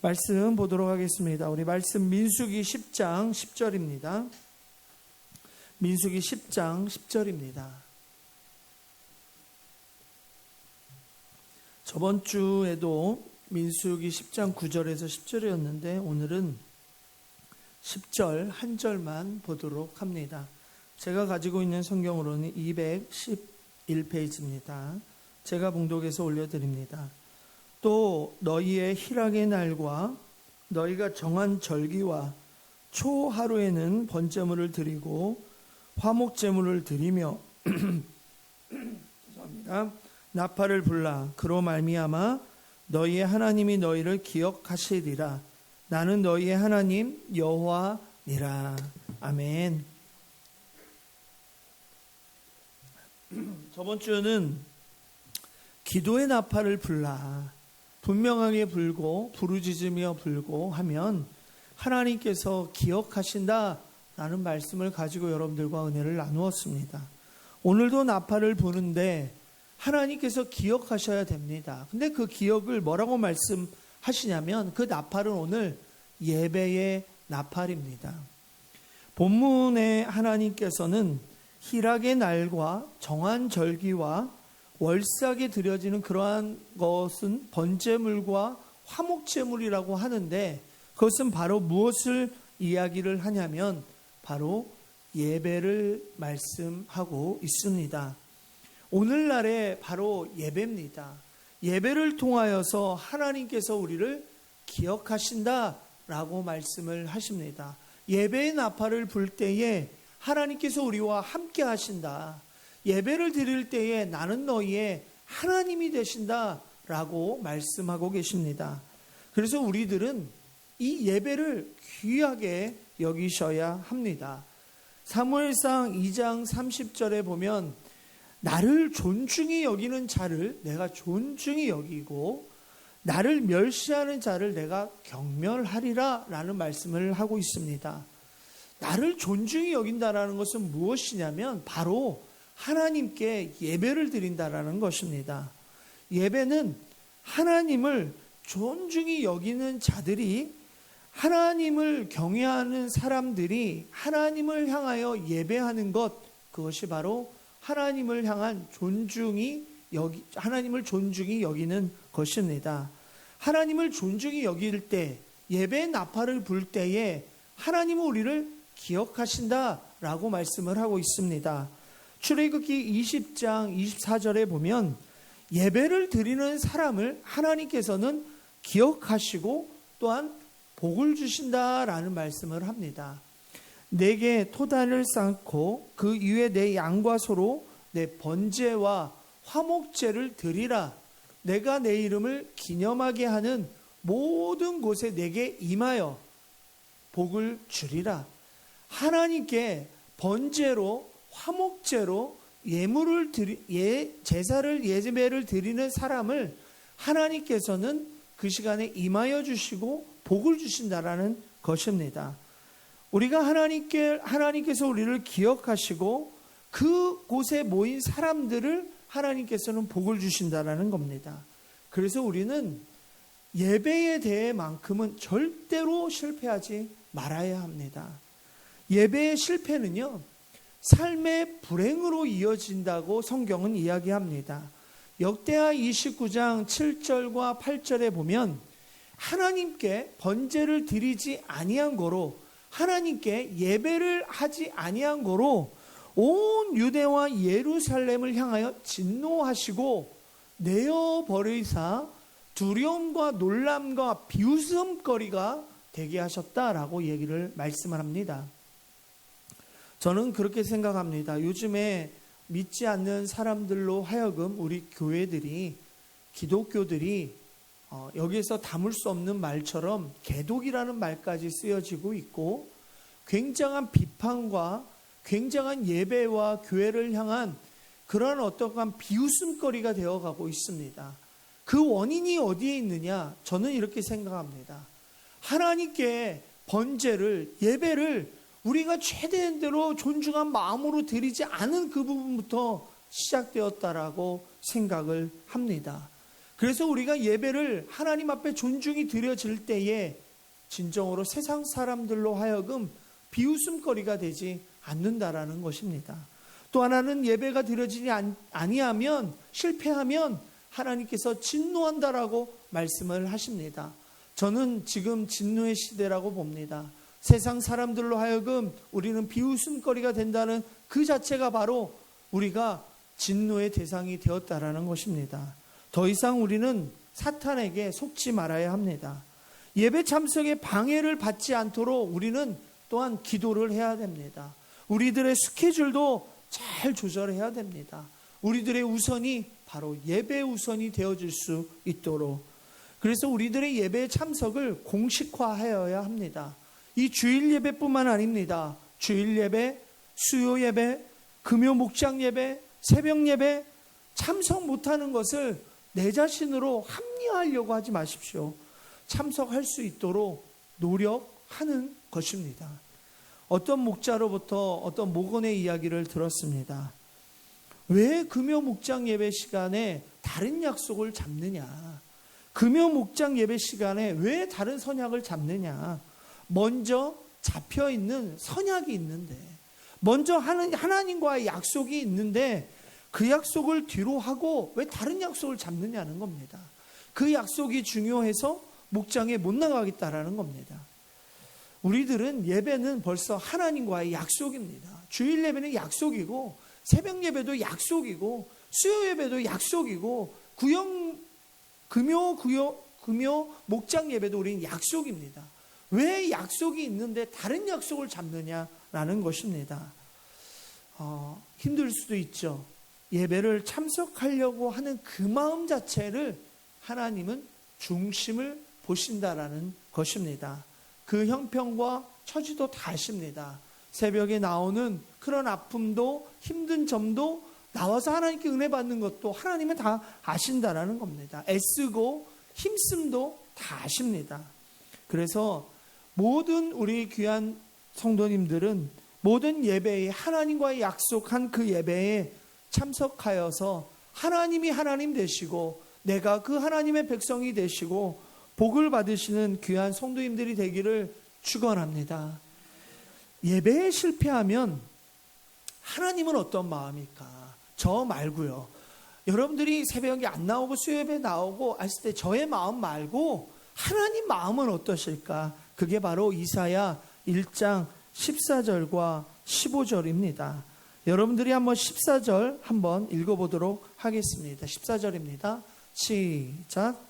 말씀 보도록 하겠습니다. 우리 말씀 민수기 10장 10절입니다. 민수기 10장 10절입니다. 저번 주에도 민수기 10장 9절에서 10절이었는데 오늘은 10절 한 절만 보도록 합니다. 제가 가지고 있는 성경으로는 211페이지입니다. 제가 봉독해서 올려드립니다. 또 너희의 희락의 날과 너희가 정한 절기와 초하루에는 번제물을 드리고 화목제물을 드리며 죄송합니다. 나팔을 불라 그로 말미암아 너희의 하나님이 너희를 기억하시리라. 나는 너희의 하나님 여호와니라. 아멘. 저번 주는 기도의 나팔을 불라 분명하게 불고 부르짖으며 불고 하면 하나님께서 기억하신다라는 말씀을 가지고 여러분들과 은혜를 나누었습니다. 오늘도 나팔을 부는데 하나님께서 기억하셔야 됩니다. 근데 그 기억을 뭐라고 말씀하시냐면 그 나팔은 오늘 예배의 나팔입니다. 본문에 하나님께서는 희락의 날과 정한 절기와 월삭에 드려지는 그러한 것은 번제물과 화목제물이라고 하는데 그것은 바로 무엇을 이야기를 하냐면 바로 예배를 말씀하고 있습니다. 오늘날에 바로 예배입니다. 예배를 통하여서 하나님께서 우리를 기억하신다라고 말씀을 하십니다. 예배의 나팔을 불 때에 하나님께서 우리와 함께 하신다. 예배를 드릴 때에 나는 너희의 하나님이 되신다라고 말씀하고 계십니다. 그래서 우리들은 이 예배를 귀하게 여기셔야 합니다. 사무엘상 2장 30절에 보면 나를 존중히 여기는 자를 내가 존중히 여기고 나를 멸시하는 자를 내가 경멸하리라 라는 말씀을 하고 있습니다. 나를 존중히 여긴다라는 것은 무엇이냐면 바로 하나님께 예배를 드린다라는 것입니다. 예배는 하나님을 존중히 여기는 자들이 하나님을 경외하는 사람들이 하나님을 향하여 예배하는 것, 그것이 바로 하나님을 향한 하나님을 존중히 여기는 것입니다. 하나님을 존중히 여길 때 예배의 나팔을 불 때에 하나님은 우리를 기억하신다라고 말씀을 하고 있습니다. 출애굽기 20장 24절에 보면 예배를 드리는 사람을 하나님께서는 기억하시고 또한 복을 주신다라는 말씀을 합니다. 내게 토단을 쌓고 그 위에 내 양과 소로 내 번제와 화목제를 드리라. 내가 내 이름을 기념하게 하는 모든 곳에 내게 임하여 복을 주리라. 하나님께 번제로 화목제로 제사를 예배를 드리는 사람을 하나님께서는 그 시간에 임하여 주시고 복을 주신다라는 것입니다. 우리가 하나님께서 우리를 기억하시고 그곳에 모인 사람들을 하나님께서는 복을 주신다라는 겁니다. 그래서 우리는 예배에 대해만큼은 절대로 실패하지 말아야 합니다. 예배의 실패는요, 삶의 불행으로 이어진다고 성경은 이야기합니다. 역대하 29장 7절과 8절에 보면 하나님께 번제를 드리지 아니한 거로 하나님께 예배를 하지 아니한 거로 온 유대와 예루살렘을 향하여 진노하시고 내어버리사 두려움과 놀람과 비웃음거리가 되게 하셨다라고 얘기를 말씀을 합니다. 저는 그렇게 생각합니다. 요즘에 믿지 않는 사람들로 하여금 우리 교회들이 기독교들이 여기에서 담을 수 없는 말처럼 개독이라는 말까지 쓰여지고 있고 굉장한 비판과 굉장한 예배와 교회를 향한 그러한 어떠한 비웃음거리가 되어가고 있습니다. 그 원인이 어디에 있느냐? 저는 이렇게 생각합니다. 하나님께 번제를 예배를 우리가 최대한대로 존중한 마음으로 드리지 않은 그 부분부터 시작되었다라고 생각을 합니다. 그래서 우리가 예배를 하나님 앞에 존중이 드려질 때에 진정으로 세상 사람들로 하여금 비웃음거리가 되지 않는다라는 것입니다. 또 하나는 예배가 드려지지 아니하면, 실패하면 하나님께서 진노한다라고 말씀을 하십니다. 저는 지금 진노의 시대라고 봅니다. 세상 사람들로 하여금 우리는 비웃음거리가 된다는 그 자체가 바로 우리가 진노의 대상이 되었다라는 것입니다. 더 이상 우리는 사탄에게 속지 말아야 합니다. 예배 참석에 방해를 받지 않도록 우리는 또한 기도를 해야 됩니다. 우리들의 스케줄도 잘 조절해야 됩니다. 우리들의 우선이 바로 예배 우선이 되어질 수 있도록. 그래서 우리들의 예배 참석을 공식화하여야 합니다. 이 주일 예배뿐만 아닙니다. 주일 예배, 수요 예배, 금요 목장 예배, 새벽 예배 참석 못하는 것을 내 자신으로 합리화하려고 하지 마십시오. 참석할 수 있도록 노력하는 것입니다. 어떤 목자로부터 어떤 목원의 이야기를 들었습니다. 왜 금요 목장 예배 시간에 다른 약속을 잡느냐? 금요 목장 예배 시간에 왜 다른 선약을 잡느냐? 먼저 잡혀있는 선약이 있는데, 먼저 하나님과의 약속이 있는데 그 약속을 뒤로 하고 왜 다른 약속을 잡느냐는 겁니다. 그 약속이 중요해서 목장에 못 나가겠다라는 겁니다. 우리들은 예배는 벌써 하나님과의 약속입니다. 주일 예배는 약속이고, 새벽 예배도 약속이고, 수요 예배도 약속이고, 금요 목장 예배도 우리는 약속입니다. 왜 약속이 있는데 다른 약속을 잡느냐라는 것입니다. 힘들 수도 있죠. 예배를 참석하려고 하는 그 마음 자체를 하나님은 중심을 보신다라는 것입니다. 그 형편과 처지도 다 아십니다. 새벽에 나오는 그런 아픔도 힘든 점도 나와서 하나님께 은혜 받는 것도 하나님은 다 아신다라는 겁니다. 애쓰고 힘씀도 다 아십니다. 그래서 모든 우리 귀한 성도님들은 모든 예배에 하나님과의 약속한 그 예배에 참석하여서 하나님이 하나님 되시고 내가 그 하나님의 백성이 되시고 복을 받으시는 귀한 성도님들이 되기를 축원합니다. 예배에 실패하면 하나님은 어떤 마음일까? 저 말고요. 여러분들이 새벽에 안 나오고 수요예배 나오고 했을 때 저의 마음 말고 하나님 마음은 어떠실까? 그게 바로 이사야 1장 14절과 15절입니다. 여러분들이 한번 14절 한번 읽어보도록 하겠습니다. 14절입니다. 시작.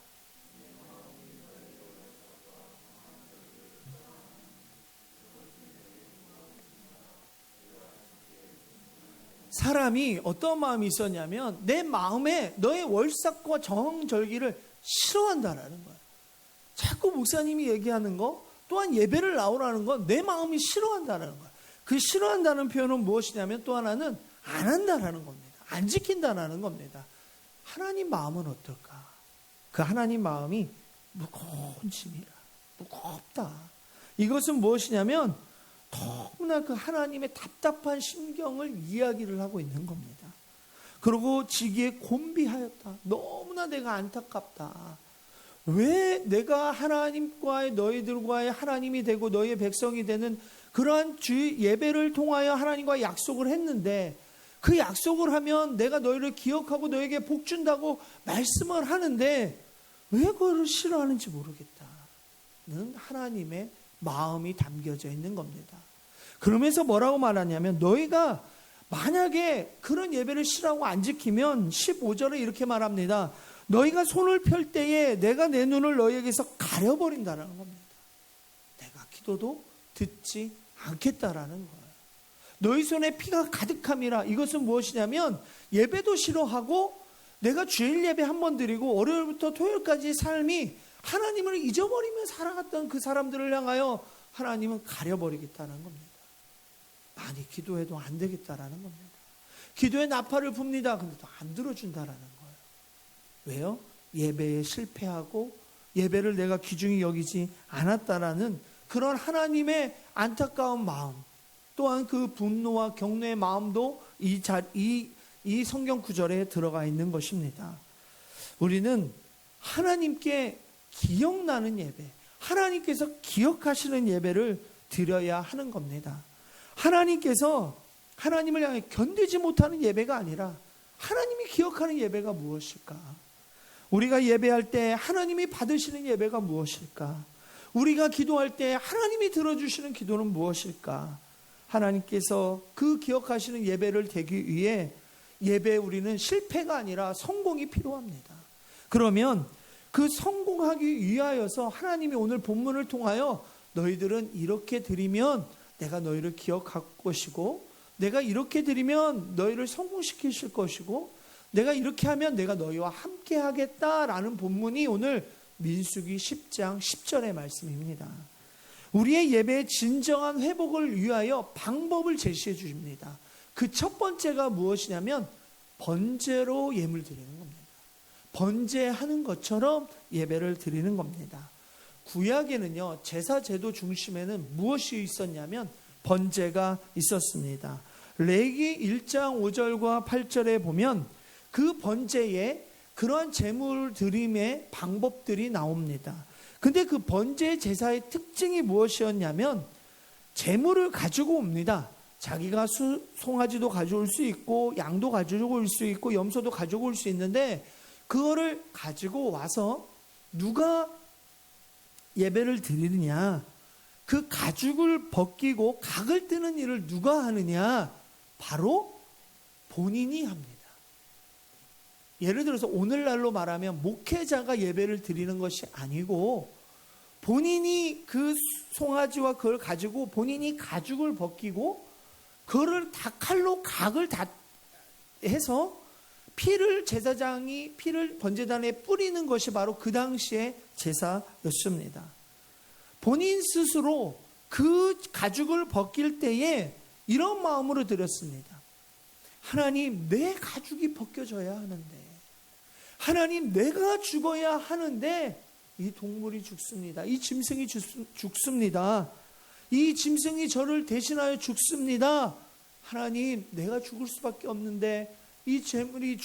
사람이 어떤 마음이 있었냐면 내 마음에 너의 월삭과 정절기를 싫어한다라는 거예요. 자꾸 목사님이 얘기하는 거 또한 예배를 나오라는 건 내 마음이 싫어한다는 거예요. 그 싫어한다는 표현은 무엇이냐면 또 하나는 안 한다라는 겁니다. 안 지킨다라는 겁니다. 하나님 마음은 어떨까? 그 하나님 마음이 무거운 짐이라, 무겁다. 이것은 무엇이냐면 너무나 그 하나님의 답답한 심경을 이야기를 하고 있는 겁니다. 그리고 지기에 곤비하였다. 너무나 내가 안타깝다. 왜 내가 하나님과의 너희들과의 하나님이 되고 너희의 백성이 되는 그러한 주 예배를 통하여 하나님과 약속을 했는데 그 약속을 하면 내가 너희를 기억하고 너에게 복 준다고 말씀을 하는데 왜 그걸 싫어하는지 모르겠다는 하나님의 마음이 담겨져 있는 겁니다. 그러면서 뭐라고 말하냐면 너희가 만약에 그런 예배를 싫어하고 안 지키면 15절에 이렇게 말합니다. 너희가 손을 펼 때에 내가 내 눈을 너희에게서 가려버린다는 겁니다. 내가 기도도 듣지 않겠다라는 거예요. 너희 손에 피가 가득함이라. 이것은 무엇이냐면 예배도 싫어하고 내가 주일 예배 한 번 드리고 월요일부터 토요일까지 삶이 하나님을 잊어버리며 살아갔던 그 사람들을 향하여 하나님은 가려버리겠다는 겁니다. 많이 기도해도 안 되겠다라는 겁니다. 기도에 나팔을 붑니다. 근데 또 안 들어준다라는 거예요. 왜요? 예배에 실패하고 예배를 내가 귀중히 여기지 않았다라는 그런 하나님의 안타까운 마음, 또한 그 분노와 경외의 마음도 이 성경 구절에 들어가 있는 것입니다. 우리는 하나님께 기억나는 예배, 하나님께서 기억하시는 예배를 드려야 하는 겁니다. 하나님께서 하나님을 향해 견디지 못하는 예배가 아니라 하나님이 기억하는 예배가 무엇일까? 우리가 예배할 때 하나님이 받으시는 예배가 무엇일까? 우리가 기도할 때 하나님이 들어주시는 기도는 무엇일까? 하나님께서 그 기억하시는 예배를 드리기 위해 예배에 우리는 실패가 아니라 성공이 필요합니다. 그러면 그 성공하기 위하여서 하나님이 오늘 본문을 통하여 너희들은 이렇게 드리면 내가 너희를 기억할 것이고, 내가 이렇게 드리면 너희를 성공시키실 것이고, 내가 이렇게 하면 내가 너희와 함께 하겠다라는 본문이 오늘 민수기 10장 10절의 말씀입니다. 우리의 예배의 진정한 회복을 위하여 방법을 제시해 주십니다. 그 첫 번째가 무엇이냐면 번제로 예물 드리는 겁니다. 번제하는 것처럼 예배를 드리는 겁니다. 구약에는요, 제사 제도 중심에는 무엇이 있었냐면 번제가 있었습니다. 레위기 1장 5절과 8절에 보면 그 번제에 그러한 제물 드림의 방법들이 나옵니다. 근데 그 번제 제사의 특징이 무엇이었냐면 제물을 가지고 옵니다. 자기가 송아지도 가져올 수 있고 양도 가져올 수 있고 염소도 가져올 수 있는데, 그거를 가지고 와서 누가 예배를 드리느냐, 그 가죽을 벗기고 각을 뜨는 일을 누가 하느냐, 바로 본인이 합니다. 예를 들어서 오늘날로 말하면 목회자가 예배를 드리는 것이 아니고 본인이 그 송아지와 그걸 가지고 본인이 가죽을 벗기고 그거를 다 칼로 각을 다 해서 피를 제사장이 피를 번제단에 뿌리는 것이 바로 그 당시의 제사였습니다. 본인 스스로 그 가죽을 벗길 때에 이런 마음으로 드렸습니다. 하나님, 내 가죽이 벗겨져야 하는데, 하나님, 내가 죽어야 하는데 이 동물이 죽습니다. 이 짐승이 죽습니다. 이 짐승이 저를 대신하여 죽습니다. 하나님, 내가 죽을 수밖에 없는데 이 재물이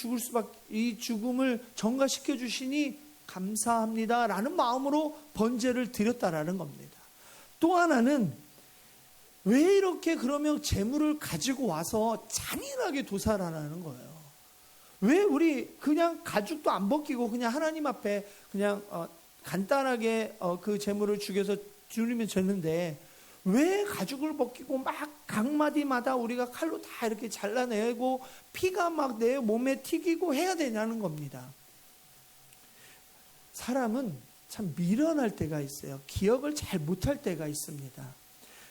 이 죽음을 전가시켜 주시니 감사합니다 라는 마음으로 번제를 드렸다라는 겁니다. 또 하나는 왜 이렇게 그러면 재물을 가지고 와서 잔인하게 도살하는 거예요? 왜 우리 그냥 가죽도 안 벗기고 그냥 하나님 앞에 그냥 간단하게 그 재물을 죽여서 드리면 되는데, 왜 가죽을 벗기고 막 각마디마다 우리가 칼로 다 이렇게 잘라내고 피가 막 내 몸에 튀기고 해야 되냐는 겁니다. 사람은 참 미련할 때가 있어요. 기억을 잘 못할 때가 있습니다.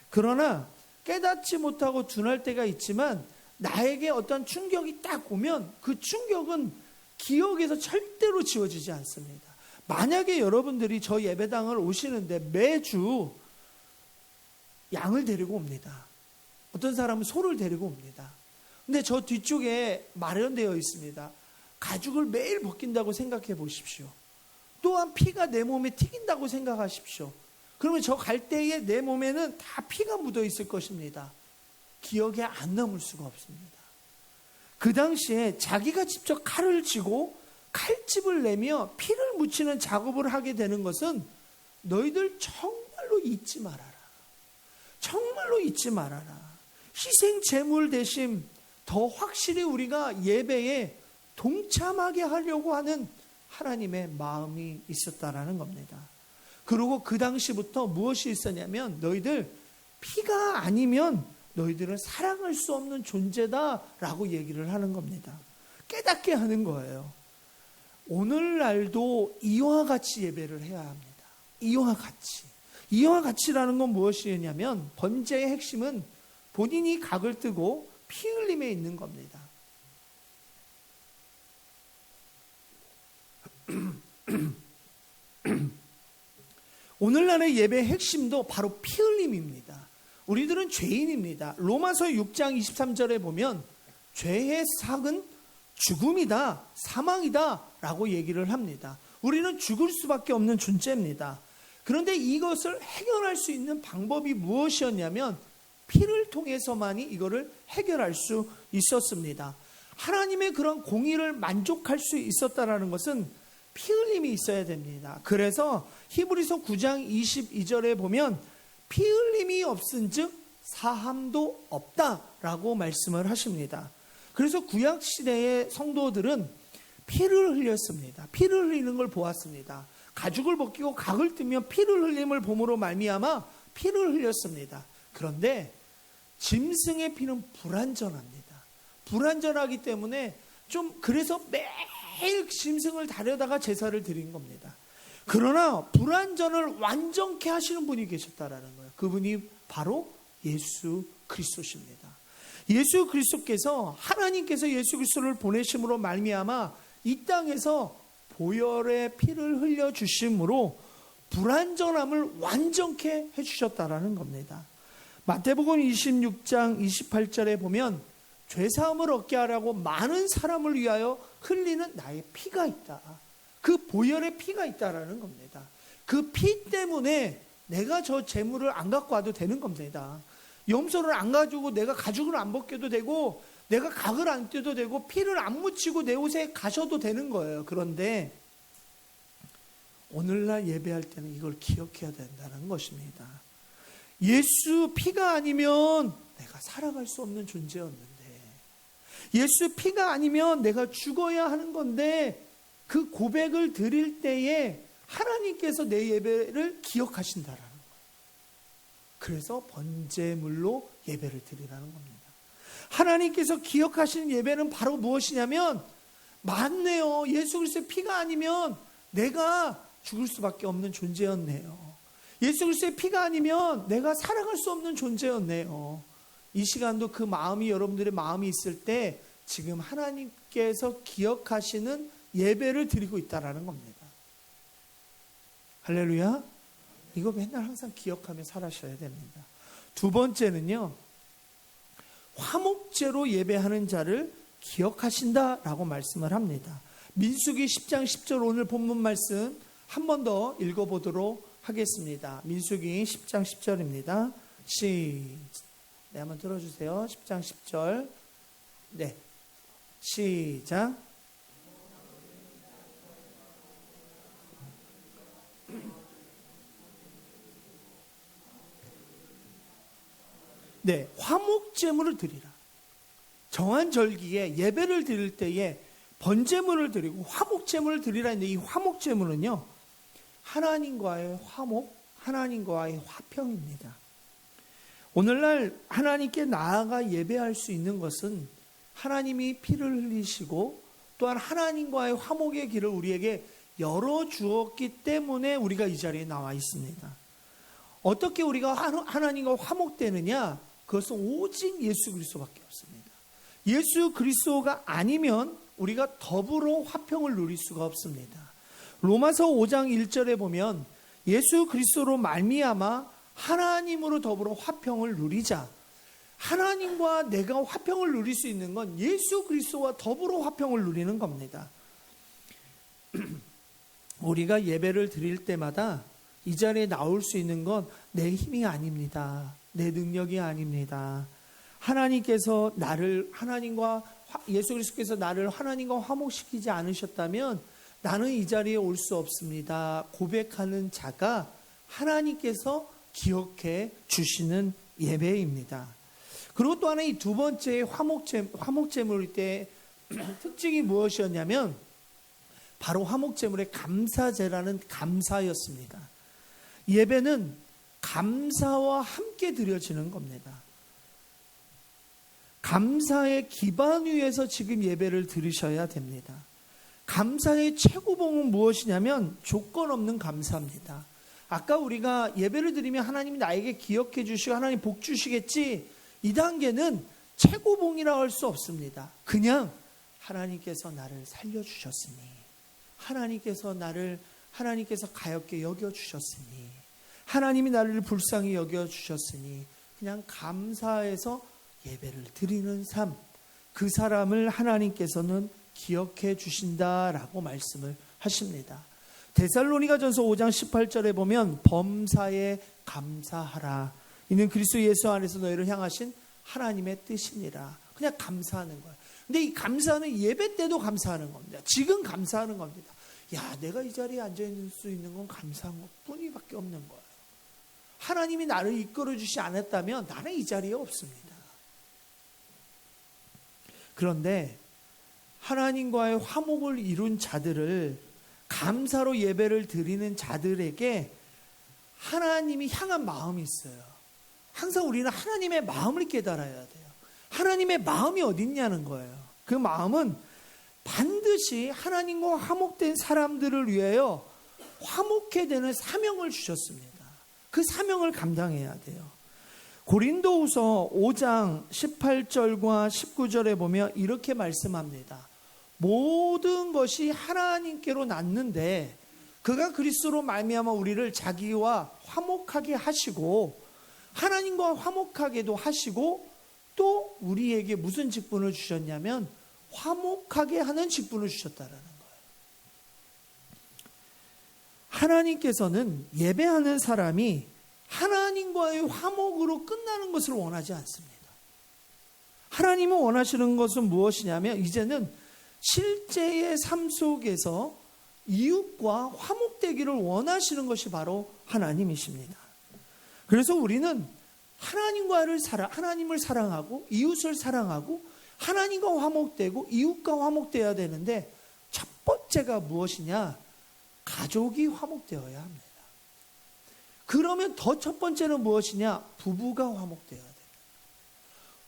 그러나 깨닫지 못하고 둔할 때가 있지만 나에게 어떤 충격이 딱 오면 그 충격은 기억에서 절대로 지워지지 않습니다. 만약에 여러분들이 저 예배당을 오시는데 매주 양을 데리고 옵니다. 어떤 사람은 소를 데리고 옵니다. 근데 저 뒤쪽에 마련되어 있습니다. 가죽을 매일 벗긴다고 생각해 보십시오. 또한 피가 내 몸에 튀긴다고 생각하십시오. 그러면 저 갈 때에 내 몸에는 다 피가 묻어 있을 것입니다. 기억에 안 남을 수가 없습니다. 그 당시에 자기가 직접 칼을 쥐고 칼집을 내며 피를 묻히는 작업을 하게 되는 것은 너희들 정말로 잊지 말아라. 정말로 잊지 말아라. 희생 제물 대신 더 확실히 우리가 예배에 동참하게 하려고 하는 하나님의 마음이 있었다라는 겁니다. 그리고 그 당시부터 무엇이 있었냐면 너희들 피가 아니면 너희들은 사랑할 수 없는 존재다라고 얘기를 하는 겁니다. 깨닫게 하는 거예요. 오늘날도 이와 같이 예배를 해야 합니다. 이와 같이. 이와 같이라는 건 무엇이냐면 번제의 핵심은 본인이 각을 뜨고 피 흘림에 있는 겁니다. 오늘날의 예배의 핵심도 바로 피 흘림입니다. 우리들은 죄인입니다. 로마서 6장 23절에 보면 죄의 삭은 죽음이다, 사망이다 라고 얘기를 합니다. 우리는 죽을 수밖에 없는 존재입니다. 그런데 이것을 해결할 수 있는 방법이 무엇이었냐면 피를 통해서만이 이거를 해결할 수 있었습니다. 하나님의 그런 공의를 만족할 수 있었다라는 것은 피 흘림이 있어야 됩니다. 그래서 히브리서 9장 22절에 보면 피 흘림이 없은즉 사함도 없다라고 말씀을 하십니다. 그래서 구약 시대의 성도들은 피를 흘렸습니다. 피를 흘리는 걸 보았습니다. 가죽을 벗기고 각을 뜨며 피를 흘림을 봄으로 말미암아 피를 흘렸습니다. 그런데 짐승의 피는 불완전합니다. 불완전하기 때문에 그래서 매일 짐승을 다려다가 제사를 드린 겁니다. 그러나 불완전을 완전케 하시는 분이 계셨다라는 거예요. 그분이 바로 예수 그리스도십니다. 예수 그리스도께서, 하나님께서 예수 그리스도를 보내심으로 말미암아 이 땅에서 보혈의 피를 흘려 주심으로 불완전함을 완전케 해주셨다라는 겁니다. 마태복음 26장 28절에 보면 죄사함을 얻게 하라고 많은 사람을 위하여 흘리는 나의 피가 있다. 그 보혈의 피가 있다라는 겁니다. 그 피 때문에 내가 저 재물을 안 갖고 와도 되는 겁니다. 염소를 안 가지고 내가 가죽을 안 벗겨도 되고, 내가 각을 안 떼도 되고, 피를 안 묻히고 내 옷에 가셔도 되는 거예요. 그런데 오늘날 예배할 때는 이걸 기억해야 된다는 것입니다. 예수 피가 아니면 내가 살아갈 수 없는 존재였는데, 예수 피가 아니면 내가 죽어야 하는 건데, 그 고백을 드릴 때에 하나님께서 내 예배를 기억하신다라는 거예요. 그래서 번제물로 예배를 드리라는 겁니다. 하나님께서 기억하시는 예배는 바로 무엇이냐면, 맞네요. 예수 그리스도의 피가 아니면 내가 죽을 수밖에 없는 존재였네요. 예수 그리스도의 피가 아니면 내가 살아갈 수 없는 존재였네요. 이 시간도 그 마음이, 여러분들의 마음이 있을 때 지금 하나님께서 기억하시는 예배를 드리고 있다라는 겁니다. 할렐루야. 이거 맨날 항상 기억하며 살아셔야 됩니다. 두 번째는요, 화목제로 예배하는 자를 기억하신다라고 말씀을 합니다. 민수기 10장 10절, 오늘 본문 말씀 한 번 더 읽어보도록 하겠습니다. 민수기 10장 10절입니다. 네, 한번 들어주세요. 10장 10절. 네, 시작. 네, 화목제물을 드리라. 정한 절기에 예배를 드릴 때에 번제물을 드리고 화목제물을 드리라 했는데, 이 화목제물은요, 하나님과의 화목, 하나님과의 화평입니다. 오늘날 하나님께 나아가 예배할 수 있는 것은 하나님이 피를 흘리시고 또한 하나님과의 화목의 길을 우리에게 열어주었기 때문에 우리가 이 자리에 나와 있습니다. 어떻게 우리가 하나님과 화목되느냐? 그것은 오직 예수 그리스도밖에 없습니다. 예수 그리스도가 아니면 우리가 더불어 화평을 누릴 수가 없습니다. 로마서 5장 1절에 보면 예수 그리스도로 말미암아 하나님으로 더불어 화평을 누리자. 하나님과 내가 화평을 누릴 수 있는 건 예수 그리스도와 더불어 화평을 누리는 겁니다. 우리가 예배를 드릴 때마다 이 자리에 나올 수 있는 건 내 힘이 아닙니다. 내 능력이 아닙니다. 하나님께서 나를, 예수 그리스도께서 나를 하나님과 화목시키지 않으셨다면 나는 이 자리에 올 수 없습니다. 고백하는 자가 하나님께서 기억해 주시는 예배입니다. 그리고 또 하나, 이 두 번째 화목제물일 때 특징이 무엇이었냐면 바로 화목제물의 감사제라는 감사였습니다. 예배는 감사와 함께 드려지는 겁니다. 감사의 기반 위에서 지금 예배를 드리셔야 됩니다. 감사의 최고봉은 무엇이냐면 조건 없는 감사입니다. 아까 우리가 예배를 드리면 하나님이 나에게 기억해 주시고 하나님 복 주시겠지, 이 단계는 최고봉이라고 할 수 없습니다. 그냥 하나님께서 나를 살려주셨으니, 하나님께서 가엾게 여겨주셨으니, 하나님이 나를 불쌍히 여겨주셨으니 그냥 감사해서 예배를 드리는 삶, 그 사람을 하나님께서는 기억해 주신다라고 말씀을 하십니다. 데살로니가전서 5장 18절에 보면 범사에 감사하라. 이는 그리스도 예수 안에서 너희를 향하신 하나님의 뜻이니라. 그냥 감사하는 거예요. 근데 이 감사는 예배 때도 감사하는 겁니다. 지금 감사하는 겁니다. 야, 내가 이 자리에 앉아있을 수 있는 건 감사한 것 뿐이밖에 없는 거예요. 하나님이 나를 이끌어 주시 않았다면 나는 이 자리에 없습니다. 그런데 하나님과의 화목을 이룬 자들을, 감사로 예배를 드리는 자들에게 하나님이 향한 마음이 있어요. 항상 우리는 하나님의 마음을 깨달아야 돼요. 하나님의 마음이 어디 있냐는 거예요. 그 마음은 반드시 하나님과 화목된 사람들을 위하여 화목해 되는 사명을 주셨습니다. 그 사명을 감당해야 돼요. 고린도후서 5장 18절과 19절에 보면 이렇게 말씀합니다. 모든 것이 하나님께로 났는데 그가 그리스도로 말미암아 우리를 자기와 화목하게 하시고 하나님과 화목하게도 하시고 또 우리에게 무슨 직분을 주셨냐면 화목하게 하는 직분을 주셨다라는 거예요. 하나님께서는 예배하는 사람이 하나님과의 화목으로 끝나는 것을 원하지 않습니다. 하나님은 원하시는 것은 무엇이냐면 이제는 실제의 삶 속에서 이웃과 화목되기를 원하시는 것이 바로 하나님이십니다. 그래서 우리는 하나님을 사랑하고 이웃을 사랑하고 하나님과 화목되고 이웃과 화목되어야 되는데 첫 번째가 무엇이냐? 가족이 화목되어야 합니다. 그러면 더 첫 번째는 무엇이냐? 부부가 화목되어야 됩니다.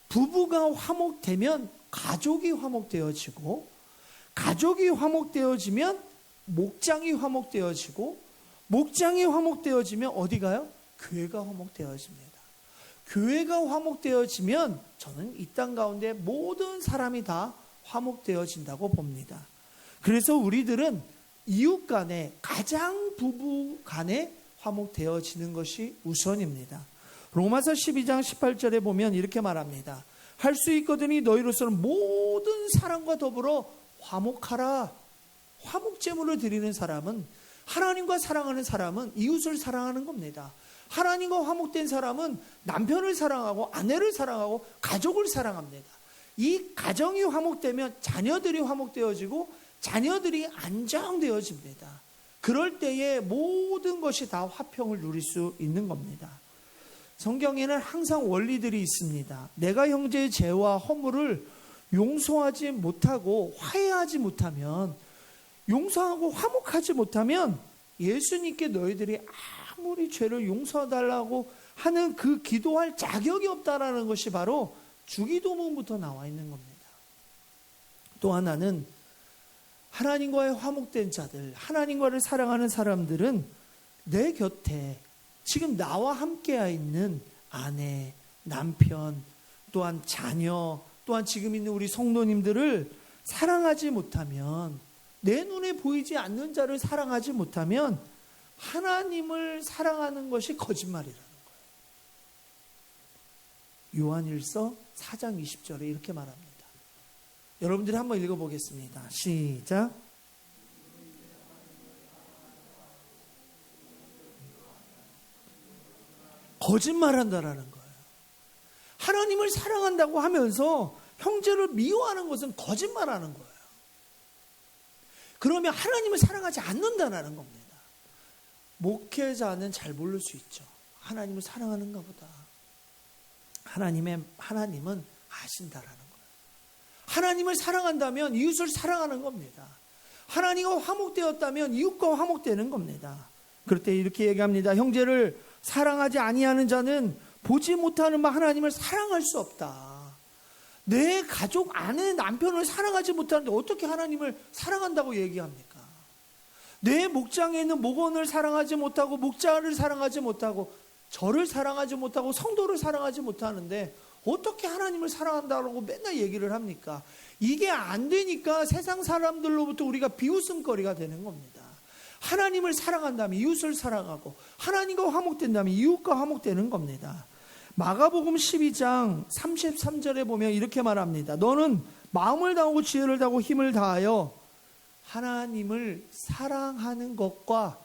부부가 화목되면 가족이 화목되어지고 가족이 화목되어지면 목장이 화목되어지고 목장이 화목되어지면 어디 가요? 교회가 화목되어집니다. 교회가 화목되어지면 저는 이 땅 가운데 모든 사람이 다 화목되어진다고 봅니다. 그래서 우리들은 이웃 간에, 가장 부부 간에 화목되어지는 것이 우선입니다. 로마서 12장 18절에 보면 이렇게 말합니다. 할 수 있거든이 너희로서는 모든 사람과 더불어 화목하라. 화목제물을 드리는 사람은, 하나님과 사랑하는 사람은 이웃을 사랑하는 겁니다. 하나님과 화목된 사람은 남편을 사랑하고 아내를 사랑하고 가족을 사랑합니다. 이 가정이 화목되면 자녀들이 화목되어지고 자녀들이 안정되어집니다. 그럴 때에 모든 것이 다 화평을 누릴 수 있는 겁니다. 성경에는 항상 원리들이 있습니다. 내가 형제의 죄와 허물을 용서하지 못하고 화해하지 못하면, 용서하고 화목하지 못하면 예수님께 너희들이 아무리 죄를 용서해달라고 하는 그 기도할 자격이 없다라는 것이 바로 주기도문부터 나와 있는 겁니다. 또 하나는 하나님과의 화목된 자들, 하나님과를 사랑하는 사람들은 내 곁에 지금 나와 함께 있는 아내, 남편, 또한 자녀, 또한 지금 있는 우리 성도님들을 사랑하지 못하면, 내 눈에 보이지 않는 자를 사랑하지 못하면 하나님을 사랑하는 것이 거짓말이라는 거예요. 요한일서 4장 20절에 이렇게 말합니다. 여러분들이 한번 읽어보겠습니다. 시작. 거짓말한다라는 거예요. 하나님을 사랑한다고 하면서 형제를 미워하는 것은 거짓말하는 거예요. 그러면 하나님을 사랑하지 않는다라는 겁니다. 목회자는 잘 모를 수 있죠. 하나님을 사랑하는가 보다. 하나님은 아신다라는 거예요. 하나님을 사랑한다면 이웃을 사랑하는 겁니다. 하나님과 화목되었다면 이웃과 화목되는 겁니다. 그럴 때 이렇게 얘기합니다. 형제를 사랑하지 아니하는 자는 보지 못하는 바 하나님을 사랑할 수 없다. 내 가족, 아내, 남편을 사랑하지 못하는데 어떻게 하나님을 사랑한다고 얘기합니까? 내 목장에 있는 목원을 사랑하지 못하고 목자를 사랑하지 못하고 저를 사랑하지 못하고 성도를 사랑하지 못하는데 어떻게 하나님을 사랑한다고 맨날 얘기를 합니까? 이게 안 되니까 세상 사람들로부터 우리가 비웃음거리가 되는 겁니다. 하나님을 사랑한다면 이웃을 사랑하고 하나님과 화목된다면 이웃과 화목되는 겁니다. 마가복음 12장 33절에 보면 이렇게 말합니다. 너는 마음을 다하고 지혜를 다하고 힘을 다하여 하나님을 사랑하는 것과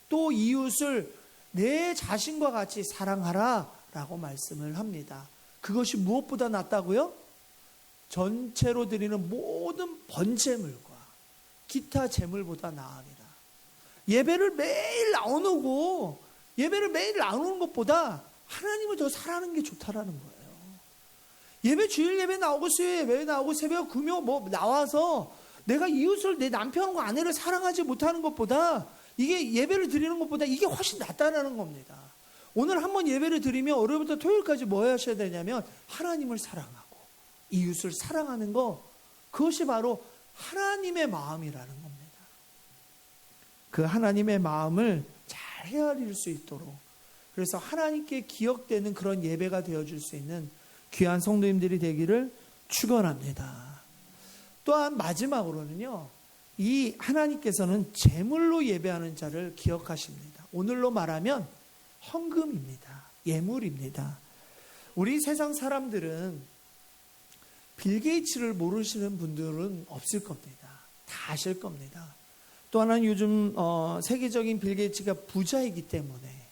또 이웃을 내 자신과 같이 사랑하라 라고 말씀을 합니다. 그것이 무엇보다 낫다고요? 전체로 드리는 모든 번제물과 기타 제물보다 나으리라. 예배를 매일 나오는 것보다 하나님을 더 사랑하는 게 좋다라는 거예요. 예배, 주일 예배 나오고 수요 예배 나오고 새벽 금요 나와서 내가 이웃을, 내 남편과 아내를 사랑하지 못하는 것보다, 이게 예배를 드리는 것보다 이게 훨씬 낫다라는 겁니다. 오늘 한번 예배를 드리면 월요일부터 토요일까지 뭐 하셔야 되냐면 하나님을 사랑하고 이웃을 사랑하는 거, 그것이 바로 하나님의 마음이라는 겁니다. 그 하나님의 마음을 잘 헤아릴 수 있도록, 그래서 하나님께 기억되는 그런 예배가 되어줄 수 있는 귀한 성도님들이 되기를 축원합니다. 또한 마지막으로는요, 이 하나님께서는 제물로 예배하는 자를 기억하십니다. 오늘로 말하면 헌금입니다. 예물입니다. 우리 세상 사람들은 빌 게이츠를 모르시는 분들은 없을 겁니다. 다 아실 겁니다. 또 하나는 요즘 세계적인 빌 게이츠가 부자이기 때문에,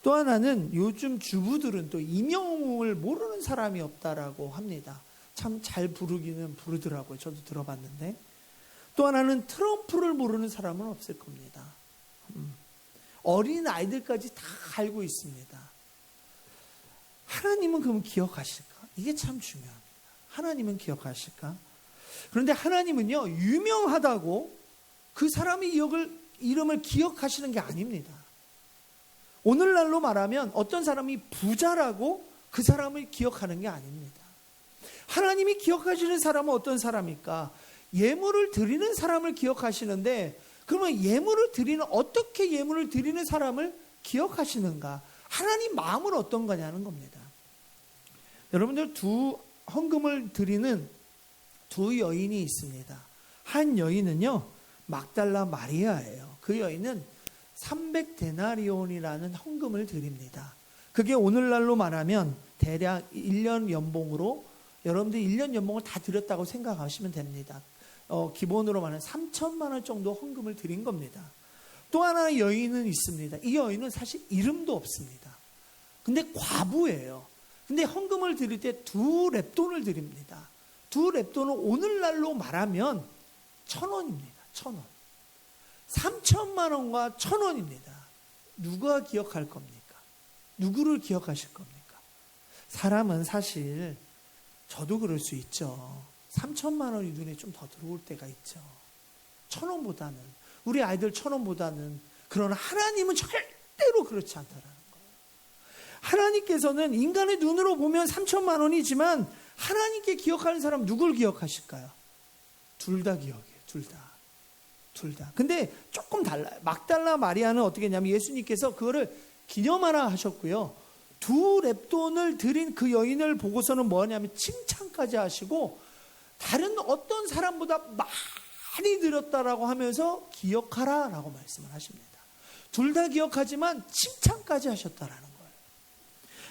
또 하나는 요즘 주부들은 또 이명웅을 모르는 사람이 없다라고 합니다. 참 잘 부르기는 부르더라고요. 저도 들어봤는데. 또 하나는 트럼프를 모르는 사람은 없을 겁니다. 어린 아이들까지 다 알고 있습니다. 하나님은 그럼 기억하실까? 이게 참 중요합니다. 하나님은 기억하실까? 그런데 하나님은요, 유명하다고 그 사람의 이름을 기억하시는 게 아닙니다. 오늘날로 말하면 어떤 사람이 부자라고 그 사람을 기억하는 게 아닙니다. 하나님이 기억하시는 사람은 어떤 사람일까? 예물을 드리는 사람을 기억하시는데, 그러면 어떻게 예물을 드리는 사람을 기억하시는가? 하나님 마음은 어떤 거냐는 겁니다. 여러분들, 헌금을 드리는 두 여인이 있습니다. 한 여인은요, 막달라 마리아예요. 그 여인은 300데나리온이라는 헌금을 드립니다. 그게 오늘날로 말하면 대략 1년 연봉으로, 여러분들 1년 연봉을 다 드렸다고 생각하시면 됩니다. 기본으로 말하면 3천만 원 정도 헌금을 드린 겁니다. 또 하나의 여인은 있습니다. 이 여인은 사실 이름도 없습니다. 근데 과부예요. 근데 헌금을 드릴 때 2렙돈을 드립니다. 2렙돈은 오늘날로 말하면 1,000원입니다. 1,000원. 3천만 원과 1,000원입니다. 누가 기억할 겁니까? 누구를 기억하실 겁니까? 사람은 사실, 저도 그럴 수 있죠. 3천만 원이 눈에 좀 더 들어올 때가 있죠. 1,000원보다는, 우리 아이들 1,000원보다는. 그러나 하나님은 절대로 그렇지 않다라는 거예요. 하나님께서는 인간의 눈으로 보면 3천만 원이지만 하나님께 기억하는 사람 누굴 기억하실까요? 둘 다 기억해요. 둘 다. 근데 조금 달라요. 막달라 마리아는 어떻게 했냐면 예수님께서 그거를 기념하라 하셨고요. 2렙돈을 드린 그 여인을 보고서는 뭐냐면 칭찬까지 하시고, 다른 어떤 사람보다 많이 드렸다라고 하면서 기억하라라고 말씀을 하십니다. 둘 다 기억하지만 칭찬까지 하셨다라는 거예요.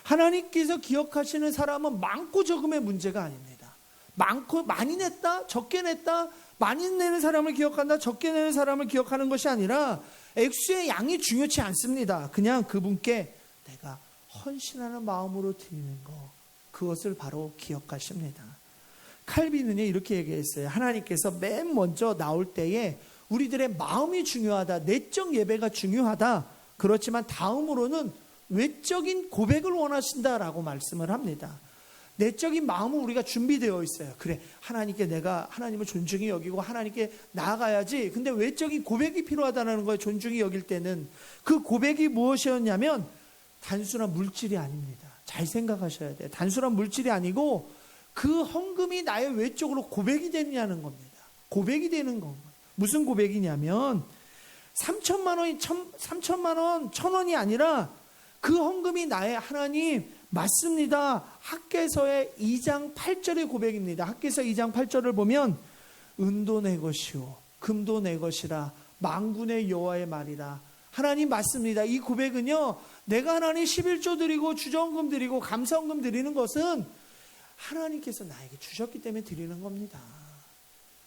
하나님께서 기억하시는 사람은 많고 적음의 문제가 아닙니다. 많이 냈다, 적게 냈다, 많이 내는 사람을 기억한다, 적게 내는 사람을 기억하는 것이 아니라 액수의 양이 중요치 않습니다. 그냥 그분께 내가 헌신하는 마음으로 드리는 것, 그것을 바로 기억하십니다. 칼빈은요, 이렇게 얘기했어요. 하나님께서 맨 먼저 나올 때에 우리들의 마음이 중요하다, 내적 예배가 중요하다. 그렇지만 다음으로는 외적인 고백을 원하신다라고 말씀을 합니다. 내적인 마음은 우리가 준비되어 있어요. 그래, 하나님께 내가 하나님을 존중히 여기고 하나님께 나아가야지. 근데 외적인 고백이 필요하다는 거예요. 존중히 여길 때는. 그 고백이 무엇이었냐면 단순한 물질이 아닙니다. 잘 생각하셔야 돼요. 단순한 물질이 아니고 그 헌금이 나의 외적으로 고백이 되느냐는 겁니다. 고백이 되는 겁니다. 무슨 고백이냐면 3천만 원, 1,000원이 아니라 그 헌금이 나의 하나님, 맞습니다. 학개서의 2장 8절의 고백입니다. 학개서 2장 8절을 보면 은도 내 것이요 금도 내 것이라 만군의 여호와의 말이라. 하나님 맞습니다. 이 고백은요, 내가 하나님 11조 드리고 주정금 드리고 감사헌금 드리는 것은 하나님께서 나에게 주셨기 때문에 드리는 겁니다.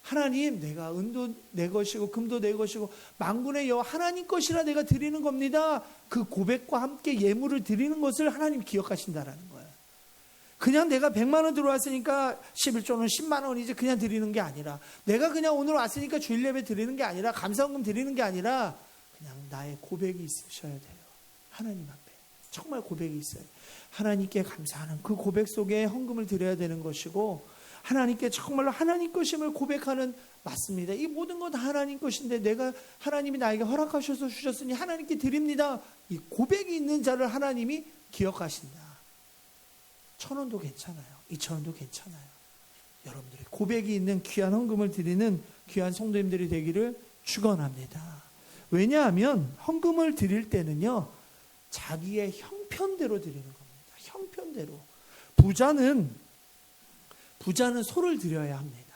하나님, 내가 은도 내 것이고 금도 내 것이고 만군의 여호와 하나님 것이라 내가 드리는 겁니다. 그 고백과 함께 예물을 드리는 것을 하나님 기억하신다라는 거예요. 그냥 내가 100만 원 들어왔으니까 11조는 10만 원이지 그냥 드리는 게 아니라, 내가 그냥 오늘 왔으니까 주일 예배 드리는 게 아니라, 감사헌금 드리는 게 아니라 그냥 나의 고백이 있으셔야 돼요. 하나님 앞에 정말 고백이 있어요. 하나님께 감사하는 그 고백 속에 헌금을 드려야 되는 것이고, 하나님께 정말로 하나님 것임을 고백하는, 맞습니다, 이 모든 건 다 하나님 것인데 내가, 하나님이 나에게 허락하셔서 주셨으니 하나님께 드립니다, 이 고백이 있는 자를 하나님이 기억하신다. 1,000원도 괜찮아요. 2,000원도 괜찮아요. 여러분들이 고백이 있는 귀한 헌금을 드리는 귀한 성도님들이 되기를 축원합니다. 왜냐하면 헌금을 드릴 때는요, 자기의 형편대로 드리는 겁니다. 형편대로. 부자는 소를 드려야 합니다.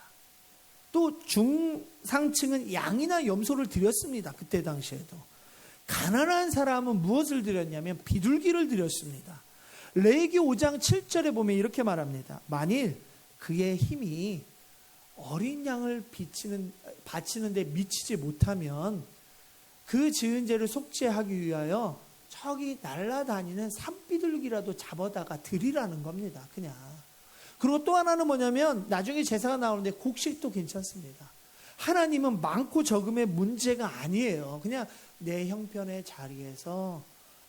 또 중상층은 양이나 염소를 드렸습니다. 그때 당시에도. 가난한 사람은 무엇을 드렸냐면 비둘기를 드렸습니다. 레위기 5장 7절에 보면 이렇게 말합니다. 만일 그의 힘이 어린 양을 바치는 데 미치지 못하면 그 지은 죄를 속죄하기 위하여 저기 날아다니는 산비둘기라도 잡아다가 드리라는 겁니다. 그냥. 그리고 또 하나는 뭐냐면, 나중에 제사가 나오는데 곡식도 괜찮습니다. 하나님은 많고 적음의 문제가 아니에요. 그냥 내 형편의 자리에서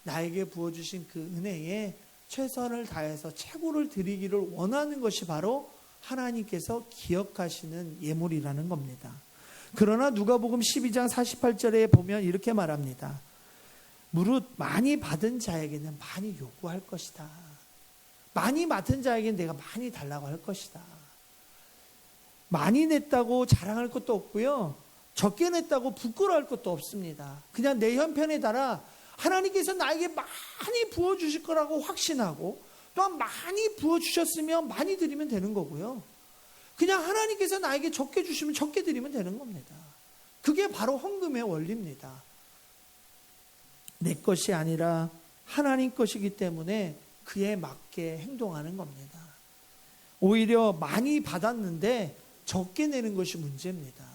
나에게 부어주신 그 은혜에 최선을 다해서 최고를 드리기를 원하는 것이 바로 하나님께서 기억하시는 예물이라는 겁니다. 그러나 누가복음 12장 48절에 보면 이렇게 말합니다. 무릇 많이 받은 자에게는 많이 요구할 것이다. 많이 맡은 자에게는 내가 많이 달라고 할 것이다. 많이 냈다고 자랑할 것도 없고요, 적게 냈다고 부끄러워할 것도 없습니다. 그냥 내 형편에 따라 하나님께서 나에게 많이 부어주실 거라고 확신하고, 또한 많이 부어주셨으면 많이 드리면 되는 거고요, 그냥 하나님께서 나에게 적게 주시면 적게 드리면 되는 겁니다. 그게 바로 헌금의 원리입니다. 내 것이 아니라 하나님 것이기 때문에 그에 맞게 행동하는 겁니다. 오히려 많이 받았는데 적게 내는 것이 문제입니다.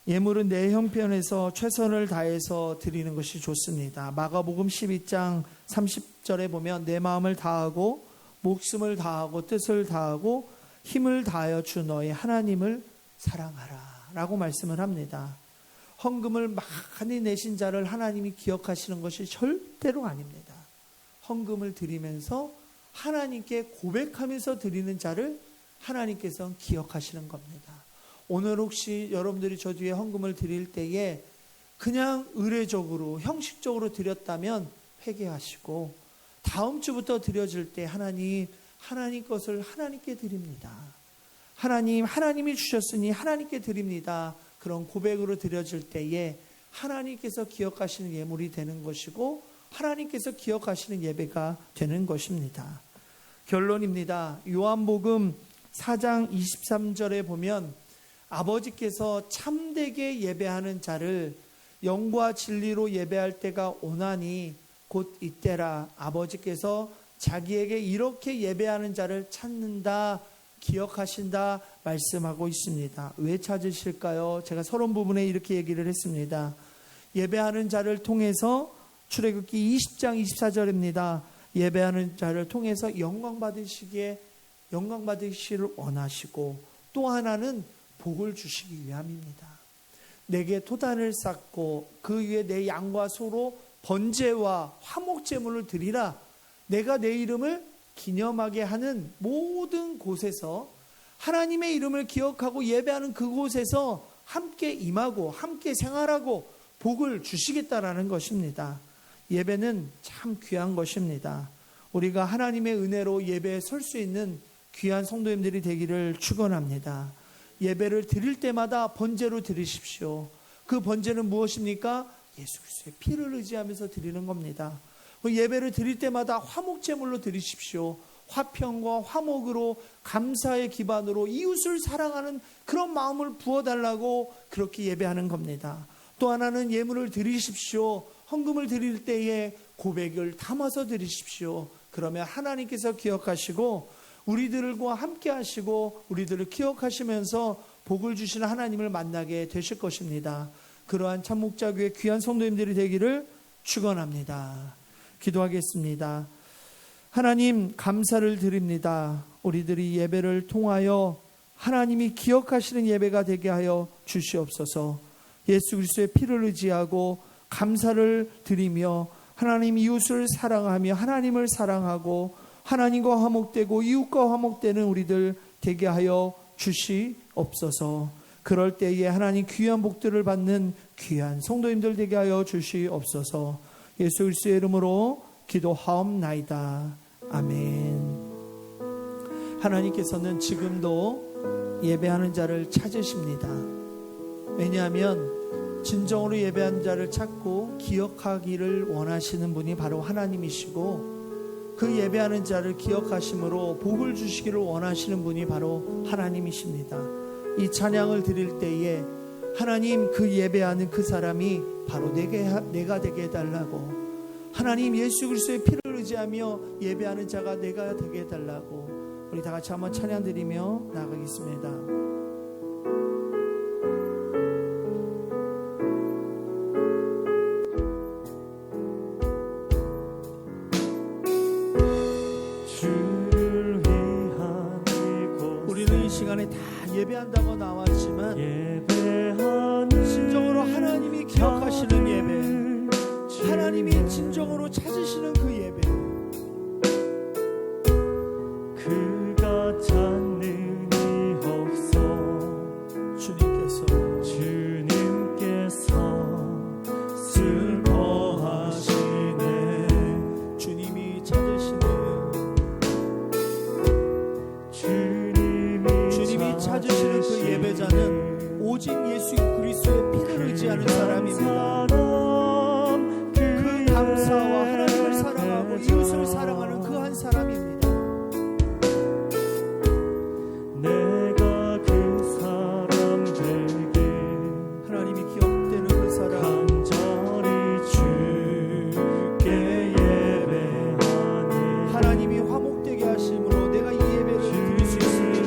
예물은 내 형편에서 최선을 다해서 드리는 것이 좋습니다. 마가복음 12장 30절에 보면 내 마음을 다하고 목숨을 다하고 뜻을 다하고 힘을 다하여 주 너의 하나님을 사랑하라 라고 말씀을 합니다. 헌금을 많이 내신 자를 하나님이 기억하시는 것이 절대로 아닙니다. 헌금을 드리면서 하나님께 고백하면서 드리는 자를 하나님께서 기억하시는 겁니다. 오늘 혹시 여러분들이 저 뒤에 헌금을 드릴 때에 그냥 의례적으로 형식적으로 드렸다면 회개하시고, 다음 주부터 드려질 때 하나님 것을 하나님께 드립니다. 하나님이 주셨으니 하나님께 드립니다. 그런 고백으로 드려질 때에 하나님께서 기억하시는 예물이 되는 것이고, 하나님께서 기억하시는 예배가 되는 것입니다. 결론입니다. 요한복음 4장 23절에 보면 아버지께서 참되게 예배하는 자를 영과 진리로 예배할 때가 오나니 곧 이때라. 아버지께서 자기에게 이렇게 예배하는 자를 찾는다, 기억하신다 말씀하고 있습니다. 왜 찾으실까요? 제가 서론 부분에 이렇게 얘기를 했습니다. 예배하는 자를 통해서, 출애굽기 20장 24절입니다. 예배하는 자를 통해서 영광 받으시기를 원하시고, 또 하나는 복을 주시기 위함입니다. 내게 토단을 쌓고 그 위에 내 양과 소로 번제와 화목제물을 드리라. 내가 내 이름을 기념하게 하는 모든 곳에서, 하나님의 이름을 기억하고 예배하는 그곳에서 함께 임하고 함께 생활하고 복을 주시겠다라는 것입니다. 예배는 참 귀한 것입니다. 우리가 하나님의 은혜로 예배에 설 수 있는 귀한 성도님들이 되기를 축원합니다. 예배를 드릴 때마다 번제로 드리십시오. 그 번제는 무엇입니까? 예수 그리스도의 피를 의지하면서 드리는 겁니다. 예배를 드릴 때마다 화목제물로 드리십시오. 화평과 화목으로, 감사의 기반으로 이웃을 사랑하는 그런 마음을 부어달라고 그렇게 예배하는 겁니다. 또 하나는 예물을 드리십시오. 헌금을 드릴 때에 고백을 담아서 드리십시오. 그러면 하나님께서 기억하시고 우리들과 함께 하시고 우리들을 기억하시면서 복을 주시는 하나님을 만나게 되실 것입니다. 그러한 참목자교회 귀한 성도님들이 되기를 축원합니다. 기도하겠습니다. 하나님, 감사를 드립니다. 우리들이 예배를 통하여 하나님이 기억하시는 예배가 되게 하여 주시옵소서. 예수 그리스도의 피를 의지하고 감사를 드리며 하나님 이웃을 사랑하며 하나님을 사랑하고 하나님과 화목되고 이웃과 화목되는 우리들 되게 하여 주시옵소서. 그럴 때에 하나님 귀한 복들을 받는 귀한 성도님들 되게 하여 주시옵소서. 예수 그리스도의 이름으로 기도하옵나이다. 아멘. 하나님께서는 지금도 예배하는 자를 찾으십니다. 왜냐하면 진정으로 예배하는 자를 찾고 기억하기를 원하시는 분이 바로 하나님이시고, 그 예배하는 자를 기억하심으로 복을 주시기를 원하시는 분이 바로 하나님이십니다. 이 찬양을 드릴 때에 하나님, 그 예배하는 그 사람이 바로 내가 되게 해달라고, 하나님 예수 그리스도의 피를 의지하며 예배하는 자가 내가 되게 해달라고, 우리 다 같이 한번 찬양 드리며 나가겠습니다. 시간에 다 예배한다고 나왔지만 진정으로 하나님이 기억하시는 예배, 하나님이 진정으로 찾으시는 그 예배, 그가 찾는 이 없어 주님께서 슬퍼하시네. 주님이 찾으시는 찾으시는 그 예배자는 오직 예수 그리스도의 피를 의지하는 사람입니다. 그 감사와 하나님을 사랑하고 이웃을 사랑하는 그 한 사람입니다. 내가 그 사람 되게 하나님이 기억되는 그 사람, 간절히 주께 예배하네. 하나님이 화목되게 하심으로 내가 이 예배를 드릴 수 있습니다.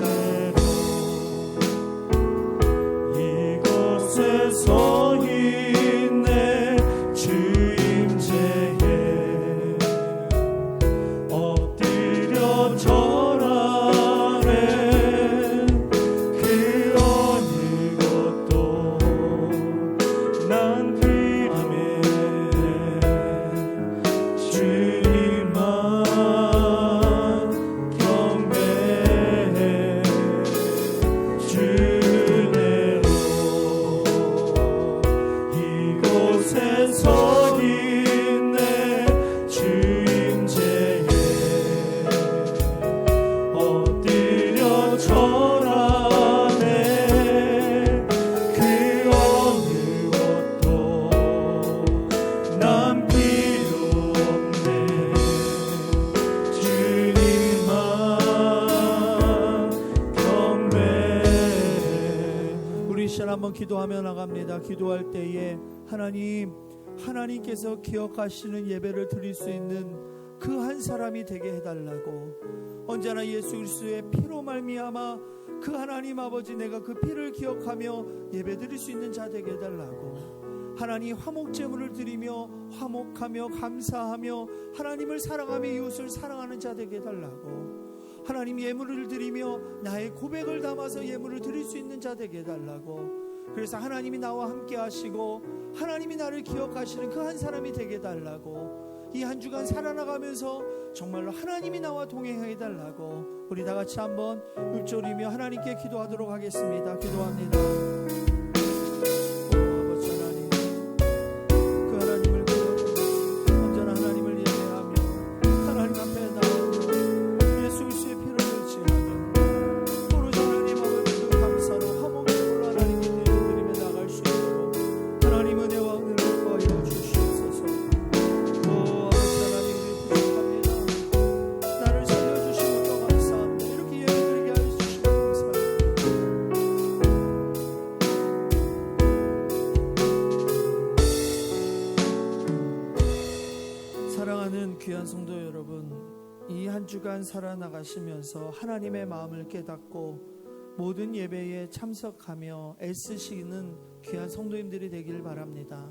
서 있네 주 임재에 엎드려 절하네. 그 어느 것도 난 필요해. 주님만 경배해. 서 있네 주 임재에 엎드려 절하네. 그 어느 것도 난 필요 없네. 주님만 경배해. 우리 시간 한번 기도하며 나갑니다. 기도할 때에 하나님께서 기억하시는 예배를 드릴 수 있는 그 한 사람이 되게 해달라고, 언제나 예수 그리스도의 피로 말미암아 그 하나님 아버지, 내가 그 피를 기억하며 예배 드릴 수 있는 자 되게 해달라고, 하나님 화목 제물을 드리며 화목하며 감사하며 하나님을 사랑하며 이웃을 사랑하는 자 되게 해달라고, 하나님 예물을 드리며 나의 고백을 담아서 예물을 드릴 수 있는 자 되게 해달라고, 그래서 하나님이 나와 함께 하시고 하나님이 나를 기억하시는 그 한 사람이 되게 해달라고, 이 한 주간 살아나가면서 정말로 하나님이 나와 동행해 달라고, 우리 다 같이 한번 읊조리며 하나님께 기도하도록 하겠습니다. 기도합니다. 아버지 하나님, 그 하나님을 기억하고 언제나 하나님을 예배하며 하나님 앞에 나오며 예수 그리스도의 피를 의지하며 오로지 하나님 아버지 그 감사로 화목함으로 하나님께 드리며 나갈 수 있도록 하나님 은혜와 은혜를 구하여 주시옵소서. 아버지 하나님, 우리 부족합니다. 나를 살려주시는 것 감사합니다. 이렇게 예배드리게 하여 주시면 감사합니다. 사랑하는 귀한 성도 여러분, 이 한 주간 살아나가시면서 하나님의 마음을 깨닫고 모든 예배에 참석하며 애쓰시는 귀한 성도님들이 되길 바랍니다.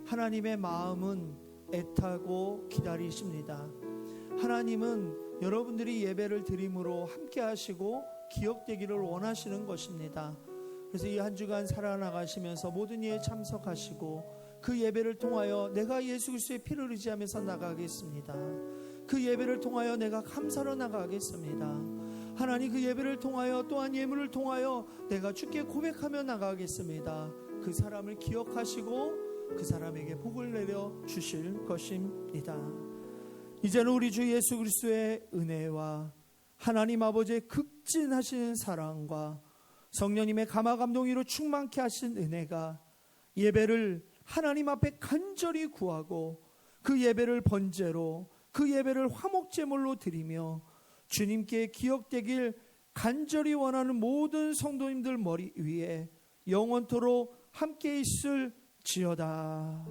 하나님의 마음은 애타고 기다리십니다. 하나님은 여러분들이 예배를 드림으로 함께 하시고 기억되기를 원하시는 것입니다. 그래서 이 한 주간 살아나가시면서 모든 예에 참석하시고 그 예배를 통하여 내가 예수 그리스도의 피를 의지하면서 나가겠습니다. 그 예배를 통하여 내가 감사로 나가겠습니다. 하나님, 그 예배를 통하여 또한 예물을 통하여 내가 주께 고백하며 나가겠습니다. 그 사람을 기억하시고 그 사람에게 복을 내려 주실 것입니다. 이제는 우리 주 예수 그리스도의 은혜와 하나님 아버지의 극진하신 사랑과 성령님의 감화 감동으로 충만케 하신 은혜가 예배를 하나님 앞에 간절히 구하고 그 예배를 번제로 그 예배를 화목제물로 드리며 주님께 기억되길 간절히 원하는 모든 성도님들 머리 위에 영원토록 함께 있을지어다.